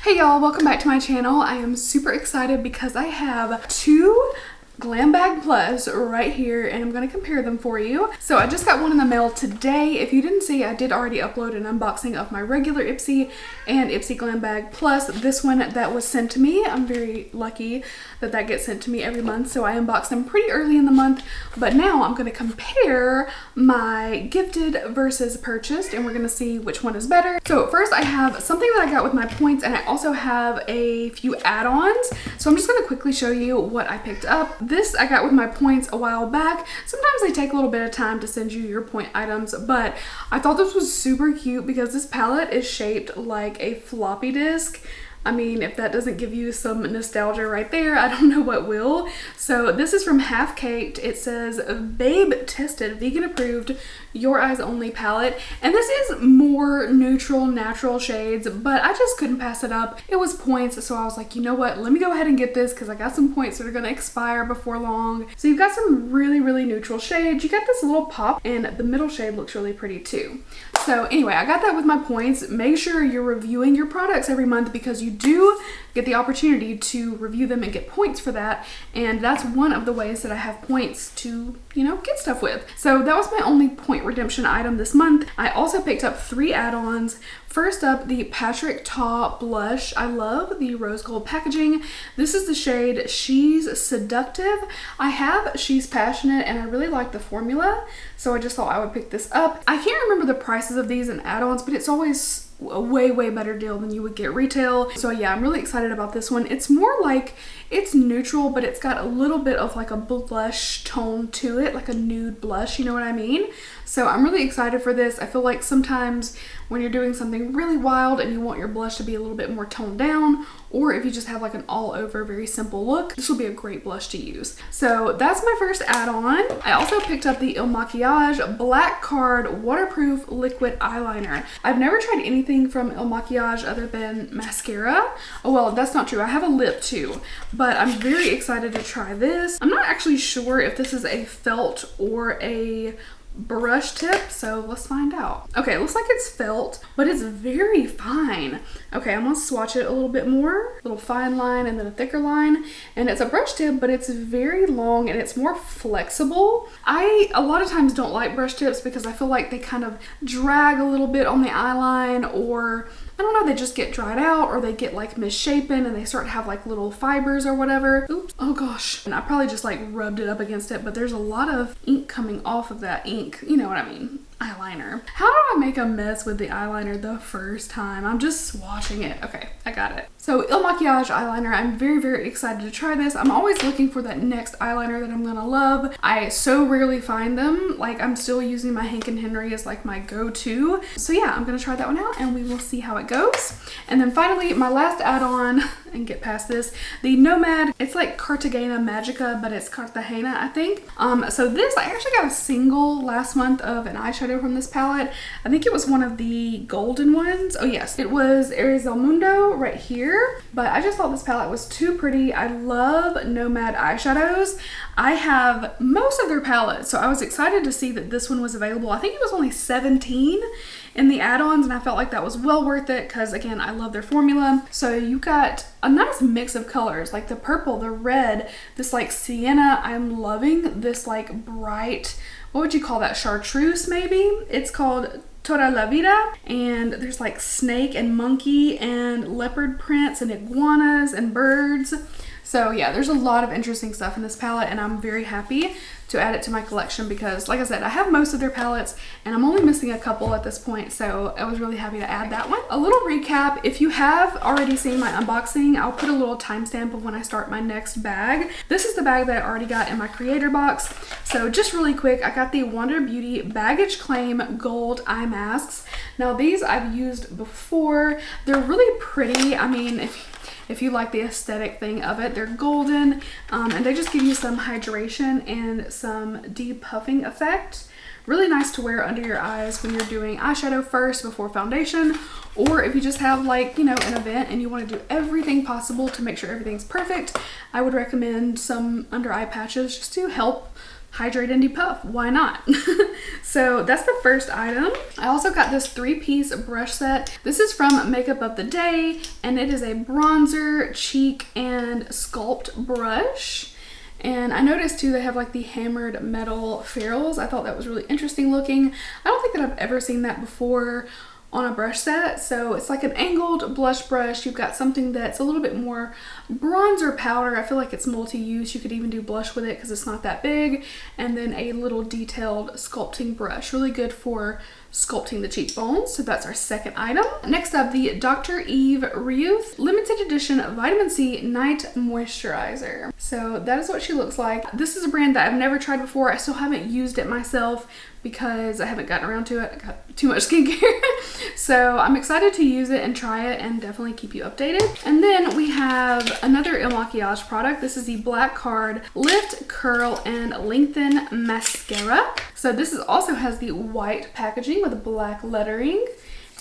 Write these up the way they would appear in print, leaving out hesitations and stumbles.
Hey y'all, welcome back to my channel. I am super excited because I have two Glam Bag Plus right here and I'm going to compare them for you. So I just got one in the mail today. If you didn't see, I did already upload an unboxing of my regular IPSY and IPSY Glam Bag Plus. This one that was sent to me, I'm very lucky that gets sent to me every month, so I unboxed them pretty early in the month. But now I'm going to compare my gifted versus purchased and we're going to see which one is better. So first I have something that I got with my points and I also have a few add-ons. So I'm just going to quickly show you what I picked up. This I got with my points a while back. Sometimes they take a little bit of time to send you your point items, but I thought this was super cute because this palette is shaped like a floppy disk. I mean, if that doesn't give you some nostalgia right there, I don't know what will. So this is from Half Caked. It says Babe Tested, Vegan Approved, Your Eyes Only palette. And this is more neutral, natural shades, but I just couldn't pass it up. It was points, so I was like, you know what? Let me go ahead and get this because I got some points that are gonna expire before long. So you've got some really, really neutral shades. You got this little pop and the middle shade looks really pretty too. So anyway, I got that with my points. Make sure you're reviewing your products every month because you do get the opportunity to review them and get points for that. And that's one of the ways that I have points to, get stuff with. So that was my only point redemption item this month. I also picked up 3 add-ons. First up, the Patrick Ta blush. I love the rose gold packaging. This is the shade She's Seductive. I have She's Passionate and I really like the formula, so I just thought I would pick this up. I can't remember the prices of these in add-ons, but it's always a way better deal than you would get retail. So yeah, I'm really excited about this one. It's more like, it's neutral, but it's got a little bit of like a blush tone to it, like a nude blush, you know what I mean? So I'm really excited for this. I feel like sometimes when you're doing something really wild and you want your blush to be a little bit more toned down, or if you just have like an all over very simple look, this will be a great blush to use. So that's my first add-on. I also picked up the Il Makiage Black Card Waterproof Liquid Eyeliner. I've never tried anything from Il Makiage other than mascara. Oh well, that's not true. I have a lip too, but I'm very excited to try this. I'm not actually sure if this is a felt or a brush tip, so let's find out. Okay, it looks like it's felt, but it's very fine. Okay, I'm gonna swatch it a little bit more. A little fine line and then a thicker line. And it's a brush tip, but it's very long and it's more flexible. I a lot of times don't like brush tips because I feel like they kind of drag a little bit on the eyeline, or I don't know, they just get dried out or they get like misshapen and they start to have like little fibers or whatever. Oops, oh gosh. And I probably just like rubbed it up against it, but there's a lot of ink coming off of that ink. You know what I mean? Eyeliner. How do I make a mess with the eyeliner the first time? I'm just swatching it. Okay, I got it. So Il Makiage eyeliner, I'm very excited to try this. I'm always looking for that next eyeliner that I'm gonna love. I so rarely find them. Like, I'm still using my Hank & Henry as like my go-to. So yeah, I'm gonna try that one out and we will see how it goes. And then finally, my last add-on, and get past this, the Nomad. It's like Cartagena Magica, but it's Cartagena, I think. So this, I actually got a single last month of an eyeshadow from this palette. I think it was one of the golden ones. Oh yes, it was Aries del Mundo right here. But I just thought this palette was too pretty. I love Nomad eyeshadows. I have most of their palettes, so I was excited to see that this one was available. I think it was only $17 in the add-ons, and I felt like that was well worth it because, again, I love their formula. So you got a nice mix of colors, like the purple, the red, this like sienna. I'm loving this like bright, what would you call that, chartreuse maybe? It's called Toda la Vida, and there's like snake and monkey and leopard prints and iguanas and birds. So yeah, there's a lot of interesting stuff in this palette and I'm very happy to add it to my collection because, like I said, I have most of their palettes and I'm only missing a couple at this point, so I was really happy to add that one. A little recap, if you have already seen my unboxing, I'll put a little timestamp of when I start my next bag. This is the bag that I already got in my creator box. So just really quick, I got the Wonder Beauty Baggage Claim Gold Eye Masks. Now these I've used before. They're really pretty. I mean, if you like the aesthetic thing of it, they're golden, and they just give you some hydration and some depuffing effect. Really nice to wear under your eyes when you're doing eyeshadow first before foundation, or if you just have like, an event and you want to do everything possible to make sure everything's perfect. I would recommend some under eye patches just to help hydrate and depuff. Why not? So that's the first item. I also got this 3-piece brush set. This is from Makeup of the Day, and it is a bronzer, cheek, and sculpt brush. And I noticed too they have like the hammered metal ferrules. I thought that was really interesting looking. I don't think that I've ever seen that before on a brush set. So it's like an angled blush brush. You've got something that's a little bit more bronzer powder. I feel like it's multi-use. You could even do blush with it because it's not that big. And then a little detailed sculpting brush. Really good for sculpting the cheekbones. So that's our second item. Next up, the Dr. Eve Reuth limited edition vitamin C night moisturizer. So that is what she looks like. This is a brand that I've never tried before. I still haven't used it myself because I haven't gotten around to it. I got too much skincare. So I'm excited to use it and try it and definitely keep you updated. And then we have another Il Makiage product. This is the Black Card Lift, Curl, and Lengthen Mascara. So this also has the white packaging with black lettering.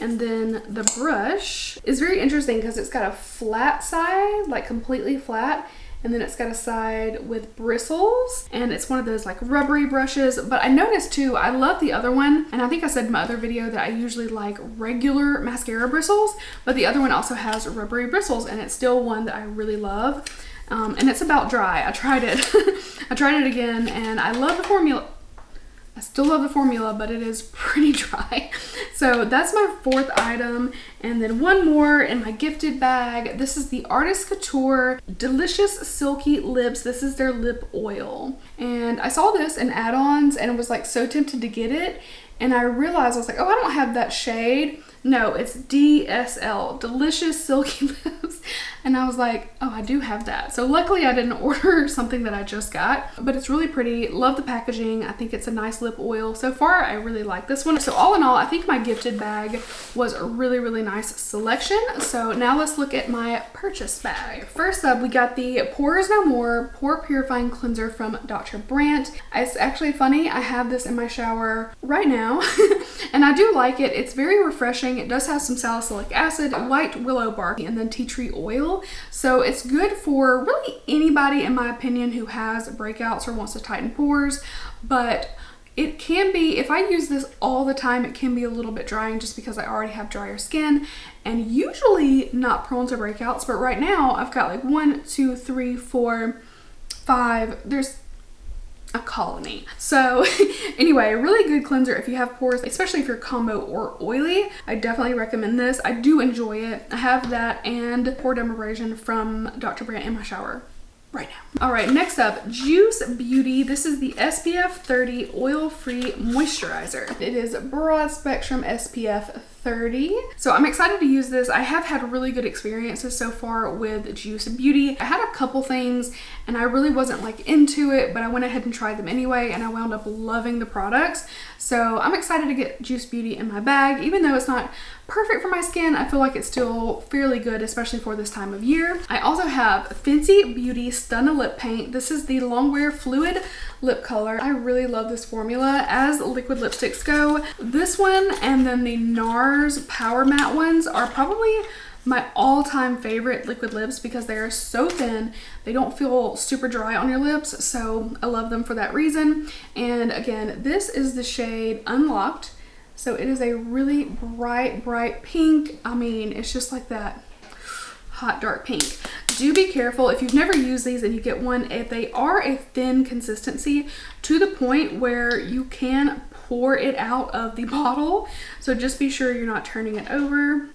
And then the brush is very interesting because it's got a flat side, like completely flat. And then it's got a side with bristles, and it's one of those like rubbery brushes. But I noticed too, I love the other one, and I think I said in my other video that I usually like regular mascara bristles, but the other one also has rubbery bristles, and it's still one that I really love. And it's about dry. I tried it. I tried it again, and I love the formula. I still love the formula, but it is pretty dry. So that's my fourth item. And then one more in my gifted bag. This is the Artist Couture Delicious Silky Lips. This is their lip oil. And I saw this in Addons and was like so tempted to get it. And I realized, I was like, oh, I don't have that shade. No, it's DSL, Delicious Silky Lips. And I was like, oh, I do have that. So luckily I didn't order something that I just got, but it's really pretty. Love the packaging. I think it's a nice lip oil. So far, I really like this one. So all in all, I think my gifted bag was a really, really nice selection. So now let's look at my purchase bag. First up, we got the Pores No More Pore Purifying Cleanser from Dr. Brandt. It's actually funny. I have this in my shower right now and I do like it. It's very refreshing. It does have some salicylic acid, white willow bark, and then tea tree oil. So it's good for really anybody, in my opinion, who has breakouts or wants to tighten pores. But it can be, if I use this all the time, it can be a little bit drying just because I already have drier skin and usually not prone to breakouts. But right now I've got like 1, 2, 3, 4, 5. There's a colony. So anyway, a really good cleanser if you have pores, especially if you're combo or oily. I definitely recommend this. I do enjoy it. I have that and pore dermabrasion from Dr. Brandt in my shower right now. All right, next up, Juice Beauty. This is the SPF 30 oil-free moisturizer. It is broad spectrum SPF 30. So I'm excited to use this. I have had really good experiences so far with Juice Beauty. I had a couple things and I really wasn't like into it, but I went ahead and tried them anyway and I wound up loving the products. So I'm excited to get Juice Beauty in my bag. Even though it's not perfect for my skin, I feel like it's still fairly good, especially for this time of year. I also have Fenty Beauty Stunna Lip Paint. This is the Longwear Fluid Lip Color. I really love this formula as liquid lipsticks go. This one and then the NARS Power Matte ones are probably my all-time favorite liquid lips because they are so thin. They don't feel super dry on your lips, so I love them for that reason. And again, this is the shade Unlocked. So it is a really bright pink. I mean, it's just like that hot dark pink. Do be careful if you've never used these and you get one, if they are a thin consistency to the point where you can pour it out of the bottle. So just be sure you're not turning it over.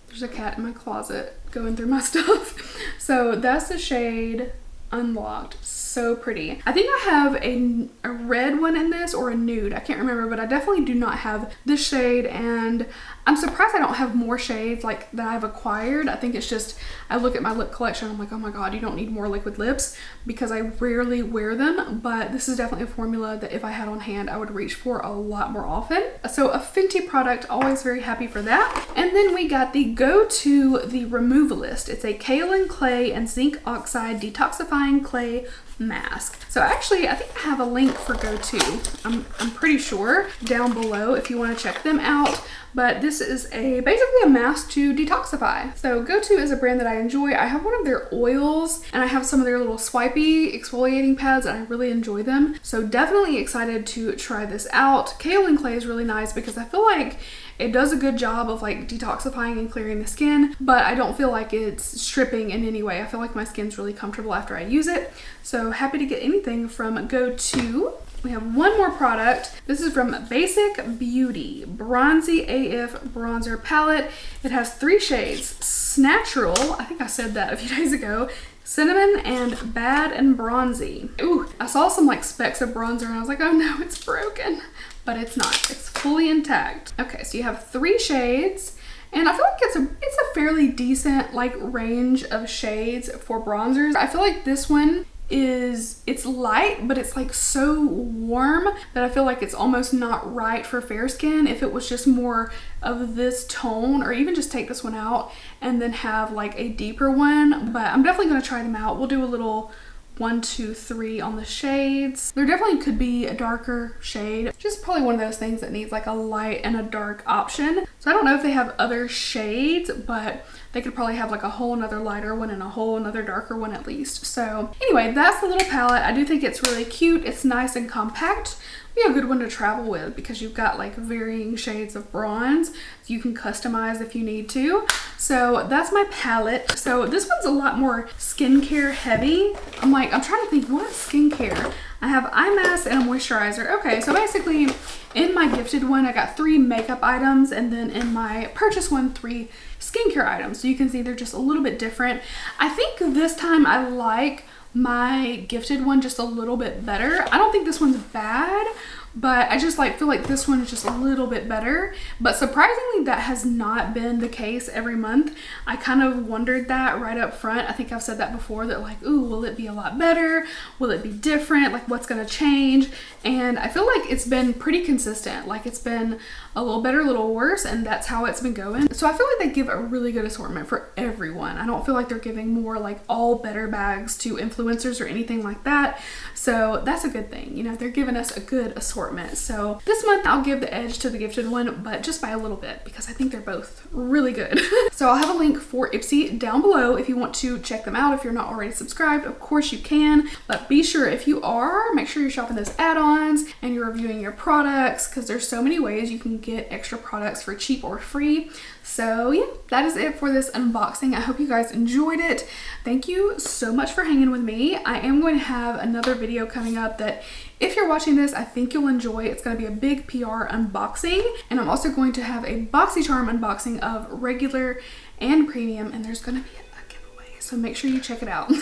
There's a cat in my closet going through my stuff. So that's the shade Unlocked. So pretty. I think I have a red one in this or a nude. I can't remember, but I definitely do not have this shade, and I'm surprised I don't have more shades like that I've acquired. I think it's just, I look at my lip collection, I'm like, oh my god, you don't need more liquid lips because I rarely wear them, but this is definitely a formula that if I had on hand, I would reach for a lot more often. So a Fenty product, always very happy for that. And then we got the Go To the Removalist. It's a kaolin clay and zinc oxide detoxifying clay mask. So actually, I think I have a link for Go To. I'm pretty sure down below if you want to check them out. but this is basically a mask to detoxify. So Go-To is a brand that I enjoy. I have one of their oils and I have some of their little swipey exfoliating pads and I really enjoy them. So definitely excited to try this out. Kaolin Clay is really nice because I feel like it does a good job of like detoxifying and clearing the skin, but I don't feel like it's stripping in any way. I feel like my skin's really comfortable after I use it. So happy to get anything from Go-To. We have one more product. This is from Basic Beauty Bronzy AF Bronzer Palette. It has 3 shades. Snatural, I think I said that a few days ago. Cinnamon and Bad and Bronzy. Ooh, I saw some like specks of bronzer and I was like, oh no, it's broken. But it's not, it's fully intact. Okay, so you have 3 shades and I feel like it's a fairly decent like range of shades for bronzers. I feel like this one it's light, but it's like so warm that I feel like it's almost not right for fair skin. If it was just more of this tone, or even just take this one out and then have like a deeper one, but I'm definitely gonna try them out. We'll do a little 1, 2, 3 on the shades. There definitely could be a darker shade. Just probably one of those things that needs like a light and a dark option. So I don't know if they have other shades, but they could probably have like a whole another lighter one and a whole another darker one at least. So anyway, that's the little palette. I do think it's really cute. It's nice and compact. Be a good one to travel with because you've got like varying shades of bronze. You can customize if you need to. So that's my palette. So this one's a lot more skincare heavy. I'm trying to think, what is skincare? I have eye mask and a moisturizer. Okay, so basically in my gifted one, I got 3 makeup items, and then in my purchase one, 3 skincare items. So you can see they're just a little bit different. I think this time I like my gifted one just a little bit better. I don't think this one's bad, but I just feel like this one is just a little bit better. But surprisingly, that has not been the case every month. I kind of wondered that right up front. I think I've said that before, that like, ooh, will it be a lot better? Will it be different? Like, what's gonna change? And I feel like it's been pretty consistent. Like, it's been a little better, a little worse, and that's how it's been going. So I feel like they give a really good assortment for everyone. I don't feel like they're giving more like all better bags to influencers or anything like that. So that's a good thing. You know, they're giving us a good assortment. So this month I'll give the edge to the gifted one, but just by a little bit because I think they're both really good. So I'll have a link for IPSY down below if you want to check them out. If you're not already subscribed, of course you can, but be sure if you are, make sure you're shopping those add-ons and you're reviewing your products because there's so many ways you can get extra products for cheap or free. So yeah, that is it for this unboxing. I hope you guys enjoyed it. Thank you so much for hanging with me. I am going to have another video coming up that if you're watching this, I think you'll enjoy. It's going to be a big PR unboxing, and I'm also going to have a BoxyCharm unboxing of regular and premium, and there's going to be a giveaway, so make sure you check it out.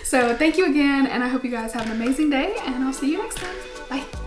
So thank you again, and I hope you guys have an amazing day, and I'll see you next time. Bye.